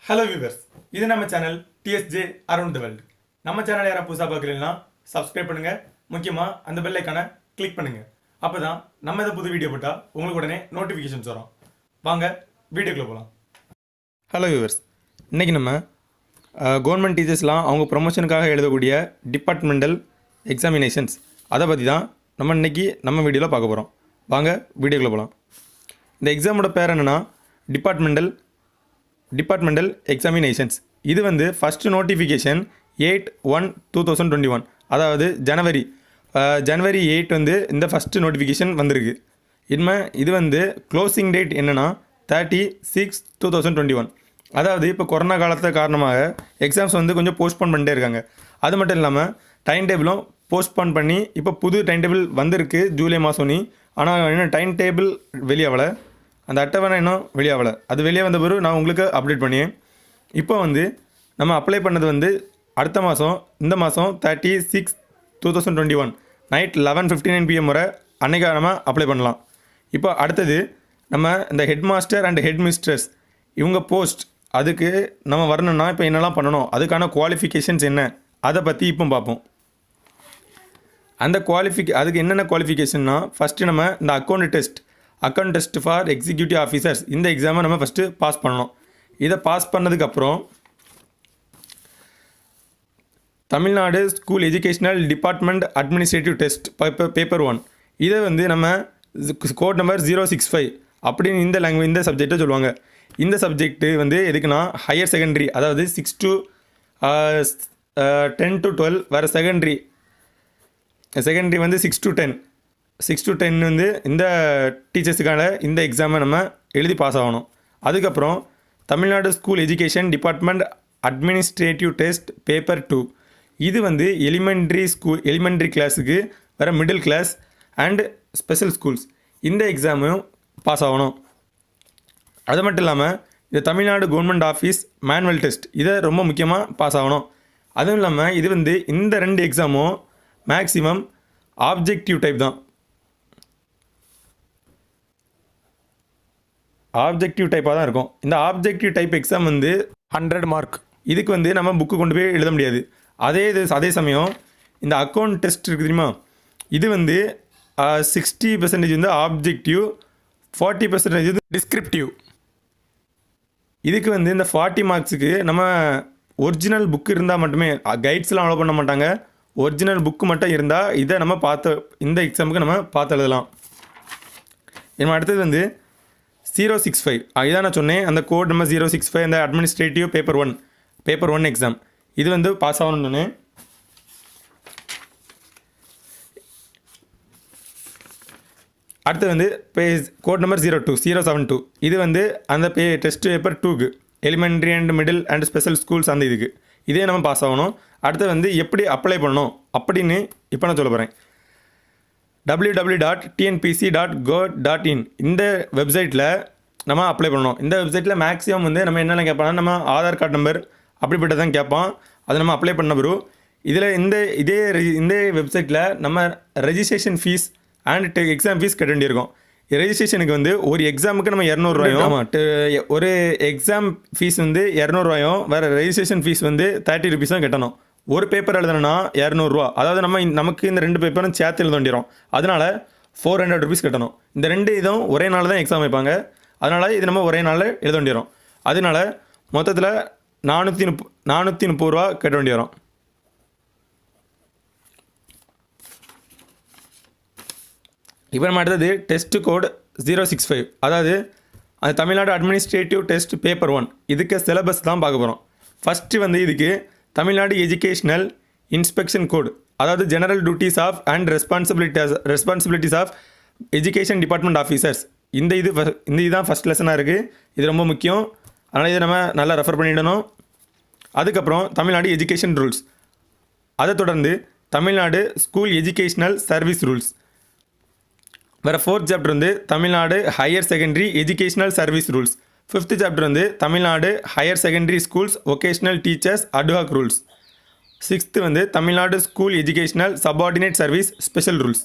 Hello viewers, இது நம்ம channel TSJ around the world. நம்ம சேனல் யாராவது புதுசாக பார்க்கலன்னா சப்ஸ்கிரைப் பண்ணுங்கள். முக்கியமாக அந்த பெல் ஐக்கானை கிளிக் பண்ணுங்கள். அப்போ தான் நம்ம இதை புது வீடியோ போட்டால் உங்களுக்கு உடனே நோட்டிஃபிகேஷன்ஸ் வரும். வாங்க வீடியோக்குள்ளே போகலாம். ஹலோ வியூவர்ஸ், இன்றைக்கி நம்ம கவர்மெண்ட் டீச்சர்ஸ்லாம் அவங்க ப்ரொமோஷனுக்காக எழுதக்கூடிய டிபார்ட்மெண்டல் எக்ஸாமினேஷன்ஸ் அதை பற்றி தான் நம்ம இன்றைக்கி நம்ம வீடியோவில் பார்க்க போகிறோம். வாங்க வீடியோக்குள்ளே போகலாம். இந்த எக்ஸாமோட பேர் என்னென்னா டிபார்ட்மெண்டல் எக்ஸாமினேஷன்ஸ். இது வந்து ஃபஸ்ட்டு நோட்டிஃபிகேஷன் 8/1/2021, அதாவது ஜனவரி 8 வந்து இந்த ஃபஸ்ட்டு நோட்டிஃபிகேஷன் வந்திருக்கு. இது வந்து க்ளோசிங் டேட் என்னென்னா 30/6/2021. அதாவது இப்போ கொரோனா காலத்து காரணமாக எக்ஸாம்ஸ் வந்து கொஞ்சம் போஸ்ட்போன் பண்ணிட்டே இருக்காங்க. அது மட்டும் இல்லாமல் டைம் டேபிளும் போஸ்ட்போன் பண்ணி இப்போ புது டைம் டேபிள் வந்திருக்கு ஜூலை மாதம். ஆனால் இன்னும் டைம் டேபிள் வெளியாகலை, அந்த அட்டவணை இன்னும் வெளியாகலை. அது வெளியே வந்த பிறகு நான் உங்களுக்கு அப்டேட் பண்ணியேன். இப்போ வந்து நம்ம அப்ளை பண்ணது வந்து அடுத்த மாதம், இந்த மாதம் 30/6/2021 நைட் 11:59 PM வரை அன்றைக்கி நம்ம அப்ளை பண்ணலாம். இப்போ அடுத்தது நம்ம இந்த head master and head mistress இவங்க போஸ்ட் அதுக்கு நம்ம வரணும்னா இப்போ என்னெல்லாம் பண்ணணும், அதுக்கான குவாலிஃபிகேஷன்ஸ் என்ன, அதை பற்றி இப்போ பார்ப்போம். அதுக்கு என்னென்ன குவாலிஃபிகேஷன்னா, ஃபஸ்ட்டு நம்ம இந்த account test for executive officers இந்த எக்ஸாமை நம்ம ஃபஸ்ட்டு பாஸ் பண்ணணும். இதை பாஸ் பண்ணதுக்கப்புறம் Tamil Nadu school educational department administrative test paper 1, இதை வந்து நம்ம கோட் நம்பர் 065 அப்படின்னு இந்த சப்ஜெக்டை சொல்லுவாங்க. இந்த சப்ஜெக்ட்டு வந்து எதுக்குன்னா ஹையர் செகண்டரி, அதாவது 6 to 10 to 12 வேறு செகண்டரி வந்து 6 to 10 வந்து இந்த டீச்சர்ஸுக்கான இந்த எக்ஸாமை நம்ம எழுதி பாஸ் ஆகணும். அதுக்கப்புறம் Tamil Nadu school education department administrative test paper 2, இது வந்து எலிமெண்ட்ரி கிளாஸுக்கு வேறு middle class and special schools இந்த எக்ஸாமும் பாஸ் ஆகணும். அது மட்டும் இல்லாமல் இது Tamil Nadu government office manual test, இதை ரொம்ப முக்கியமாக பாஸ் ஆகணும். அதுவும் இல்லாமல் இது வந்து இந்த 2 எக்ஸாமும் மேக்ஸிமம் ஆப்ஜெக்டிவ் டைப் தான். ஆப்ஜெக்டிவ் டைப்பாக தான் இருக்கும். இந்த ஆப்ஜெக்டிவ் டைப் எக்ஸாம் வந்து 100 மார்க். இதுக்கு வந்து நம்ம புக்கு கொண்டு போய் எழுத முடியாது. அதே சமயம் இந்த அக்கௌண்ட் டெஸ்ட் இருக்குது தெரியுமா, இது வந்து 60% வந்து ஆப்ஜெக்டிவ், 40% வந்து டிஸ்கிரிப்டிவ். இதுக்கு வந்து இந்த 40 மார்க்ஸுக்கு நம்ம ஒரிஜினல் புக்கு இருந்தால் மட்டுமே, கைட்ஸ்லாம் அலோவ் பண்ண மாட்டாங்க. ஒரிஜினல் புக்கு மட்டும் இருந்தால் இதை நம்ம இந்த எக்ஸாமுக்கு நம்ம பார்த்து எழுதலாம். நம்ம அடுத்தது வந்து 065, இதான் நான் சொன்னேன், அந்த கோட் நம்ம 065 இந்த அட்மினிஸ்ட்ரேட்டிவ் பேப்பர் 1 எக்ஸாம், இது வந்து பாஸ் ஆகணும்னு. அடுத்து வந்து கோட் நம்பர் 072, இது வந்து அந்த டெஸ்ட் பேப்பர் 2க்கு elementary and middle and special schools அந்த இதுக்கு இதே நம்ம பாஸ் ஆகணும். அடுத்து வந்து எப்படி அப்ளை பண்ணணும் அப்படின்னு இப்போ நான் சொல்ல போகிறேன். www.tnpc.go.in இந்த வெப்சைட்டில் நம்ம அப்ளை பண்ணணும். இந்த வெப்சைட்டில் மேக்ஸிமம் வந்து நம்ம என்னென்ன கேட்பாங்கன்னா, நம்ம ஆதார் கார்டு நம்பர் அப்படிப்பட்ட தான் கேட்பான். அதை நம்ம அப்ளை பண்ண பிறகு இதில் இந்த வெப்சைட்டில் நம்ம registration fees and exam fees கட்ட வேண்டியிருக்கும். ரெஜிஸ்ட்ரேஷனுக்கு வந்து ஒரு எக்ஸாமுக்கு நம்ம 200 ஒரு எக்ஸாம் ஃபீஸ் வந்து 200, வேறு ரெஜிஸ்ட்ரேஷன் ஃபீஸ் வந்து 30 rupees தான் கட்டணும். ஒரு பேப்பர் எழுதணும்னா 200, அதாவது நமக்கு இந்த 2 பேப்பரும் சேர்த்து எழுத வேண்டிடும். அதனால் 400 rupees கட்டணும். இந்த 2 இதுவும் ஒரே நாள் தான் எக்ஸாம் வைப்பாங்க. அதனால் இது நம்ம ஒரே நாளில் எழுத வேண்டிடும். அதனால் மொத்தத்தில் 430 ரூபா கட்ட வேண்டி வரும். இப்போ நம்ம அடுத்தது டெஸ்ட் கோட் 065, அதாவது அது தமிழ்நாடு அட்மினிஸ்ட்ரேட்டிவ் டெஸ்ட் பேப்பர் 1 இதுக்கு சிலபஸ் தான் பார்க்க போகிறோம். ஃபஸ்ட்டு வந்து இதுக்கு தமிழ்நாடு எஜுகேஷ்னல் இன்ஸ்பெக்ஷன் கோட், அதாவது general duties of and responsibilities of education department officers, இதுதான் ஃபஸ்ட் லெசனாக இருக்குது. இது ரொம்ப முக்கியம், அதனால் இதை நம்ம நல்லா ரெஃபர் பண்ணிடணும். அதுக்கப்புறம் தமிழ்நாடு எஜுகேஷன் ரூல்ஸ், அதை தொடர்ந்து Tamil Nadu school educational service rules, வேறு 4th சாப்டர் வந்து Tamil Nadu higher secondary educational service rules, 5th chapter வந்து Tamil Nadu higher secondary schools vocational teachers ad hoc rules, 6th வந்து Tamil Nadu school educational subordinate service special rules.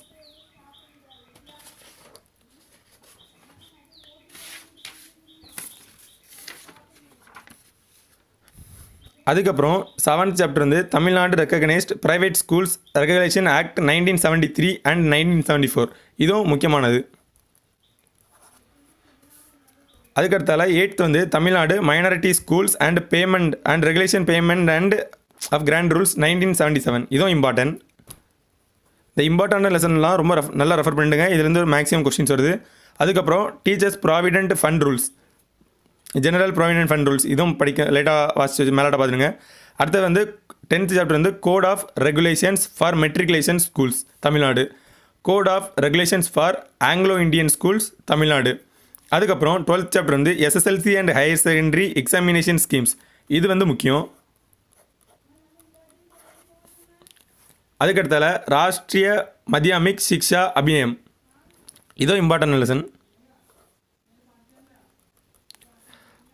அதுக்கப்புறம் 7th சாப்டர் வந்து Tamil Nadu recognised private schools regulation act 1973 and 1974 இதுவும் முக்கியமானது. அதுக்கடுத்தால 8th வந்து Tamil Nadu minority schools and payment and regulation payment and of grant rules 1977 இதுவும் important. இந்த important லெசன்லாம் ரொம்ப நல்லா ரெஃபர் பண்ணிடுங்க. இதுலேருந்து ஒரு மேக்ஸிமம் கொஸ்டின்ஸ் வருது. அதுக்கப்புறம் teachers provident fund rules, general provident fund rules இதுவும் படிக்க லேட்டாக வாசிச்சு மேலாட்ட பார்த்துருங்க. அடுத்தது வந்து 10th சாப்டர் வந்து code of regulations for matriculation schools Tamil Nadu, code of regulations for Anglo Indian schools Tamil Nadu. அதுக்கப்புறம் 12th சாப்டர் வந்து SSLC and higher secondary examination schemes இது வந்து முக்கியம். அதுக்கடுத்தால ராஷ்ட்ரிய மத்தியமிக் சிக்ஷா அபியான் இதுவும் இம்பார்ட்டன்ட் லெசன்.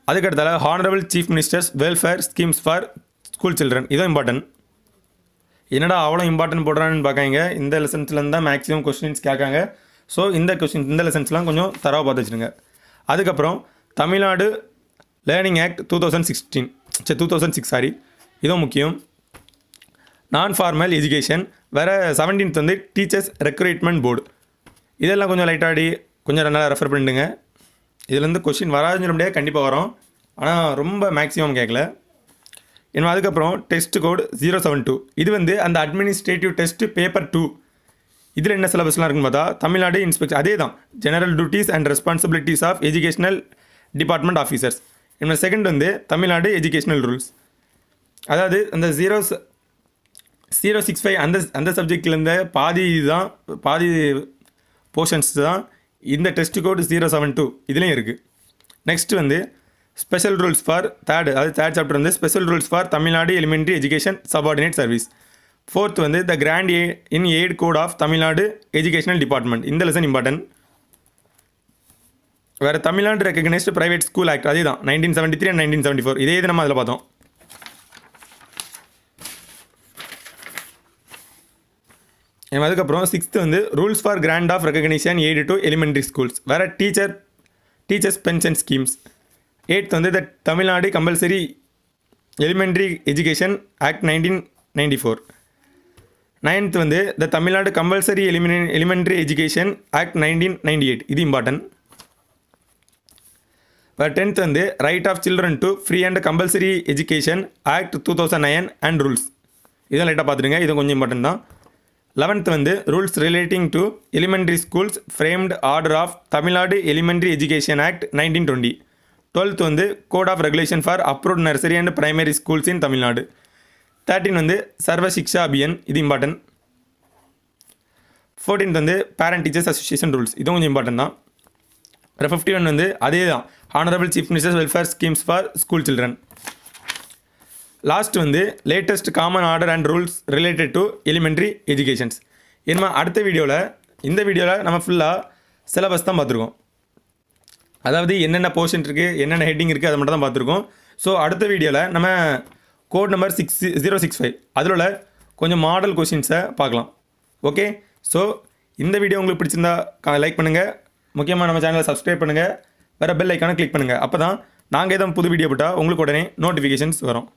அதுக்கடுத்தால honourable chief ministers welfare schemes for school children இதுவும் important. என்னடா அவ்வளோ இம்பார்ட்டன்ட் போடுறான்னு பார்க்காங்க, இந்த லெசன்ஸ்லேருந்து தான் மேக்ஸிமம் கொஸ்டின்ஸ் கேட்காங்க. ஸோ இந்த லெசன்ஸ்லாம் கொஞ்சம் தரவாக பார்த்து வச்சுருங்க. அதுக்கப்புறம் தமிழ்நாடு லேர்னிங் ஆக்ட் 2006 இதுவும் முக்கியம். நான் ஃபார்மல் எஜுகேஷன் வேறு 17th வந்து டீச்சர்ஸ் ரெக்ரூட்மெண்ட் போர்டு இதெல்லாம் கொஞ்சம் லைட்டாடி கொஞ்சம் நல்லா ரெஃபர் பண்ணிடுங்க. இதுலேருந்து கொஸ்டின் வராதுன்னு சொல்ல முடியாது, கண்டிப்பாக வரும், ஆனால் ரொம்ப மேக்ஸிமம் கேட்கல. இன்னும் அதுக்கப்புறம் டெஸ்ட் கோட் 072 இது வந்து அந்த அட்மினிஸ்ட்ரேட்டிவ் டெஸ்ட் பேப்பர் 2 இதில் என்ன சிலபஸ்லாம் இருக்குன்னு பார்த்தா தமிழ்நாடு இன்ஸ்பெக்டர் அதே தான் general duties and responsibilities of educational department officers. இன்னும் செகண்ட் வந்து தமிழ்நாடு எஜுகேஷனல் ரூல்ஸ், அதாவது அந்த 065 அந்த சப்ஜெக்ட்லேருந்து பாதி போர்ஷன்ஸ் தான் இந்த டெஸ்ட் கோட் 072 இதுலேயும் இருக்குது. நெக்ஸ்ட் வந்து special rules for third chapter வந்து special rules for Tamil Nadu elementary education subordinate service. 4th வந்து the grant in aid code of Tamil Nadu educational department இந்த லெசன் இம்பார்ட்டன்ட். வேறு Tamil Nadu recognised private school act அதே தான் 1973 அண்ட் 1974 இதே இது நம்ம அதில் பார்த்தோம். அதுக்கப்புறம் 6th வந்து rules for grant of recognition aid to elementary schools வேறு டீச்சர்ஸ் பென்ஷன் ஸ்கீம்ஸ். 8th வந்து the Tamil Nadu compulsory elementary education act 1994. 9th வந்து the Tamil Nadu compulsory elementary education act 1998 இது இம்பார்ட்டன்ட். 10th வந்து right of children to free and compulsory education act 2009 and rules இதெல்லாம் லைட்டாக பார்த்துருங்க, இது கொஞ்சம் இம்பார்ட்டன்ட் தான். 11th வந்து rules relating to elementary schools framed order of Tamil Nadu elementary education act 1920. 12th வந்து code of regulation for approved nursery and primary schools in Tamil Nadu. 13 வந்து சர்வ சிக்ஷா அபியான் இது இம்பார்ட்டன்ட். 14th வந்து பேரண்ட் டீச்சர்ஸ் அசோசியேஷன் ரூல்ஸ் இதுவும் கொஞ்சம் இம்பார்ட்டன்ட் தான். 51 வந்து அதே தான் honourable chief ministers welfare schemes for school children. Last வந்து latest common order and rules related to elementary educations. இனிமே அடுத்த இந்த வீடியோவில் நம்ம ஃபுல்லாக சிலபஸ் தான் பார்த்துருக்கோம், அதாவது என்னென்ன போர்ஷன் இருக்குது என்னென்ன ஹெட்டிங் இருக்குது அதை மட்டும் தான் பார்த்துருக்கோம். ஸோ அடுத்த வீடியோவில் நம்ம கோட் நம்பர் 065 அதில் உள்ள கொஞ்சம் மாடல் கொஷின்ஸை பார்க்கலாம். ஓகே, ஸோ இந்த வீடியோ உங்களுக்கு பிடிச்சிருந்தா லைக் பண்ணுங்கள், முக்கியமாக நம்ம சேனலை சப்ஸ்கிரைப் பண்ணுங்கள், வேறு பெல் ஐக்கானை கிளிக் பண்ணுங்கள். அப்போ தான் நாங்கள் எதுவும் புது வீடியோ போட்டால் உங்களுக்கு உடனே நோட்டிஃபிகேஷன்ஸ் வரும்.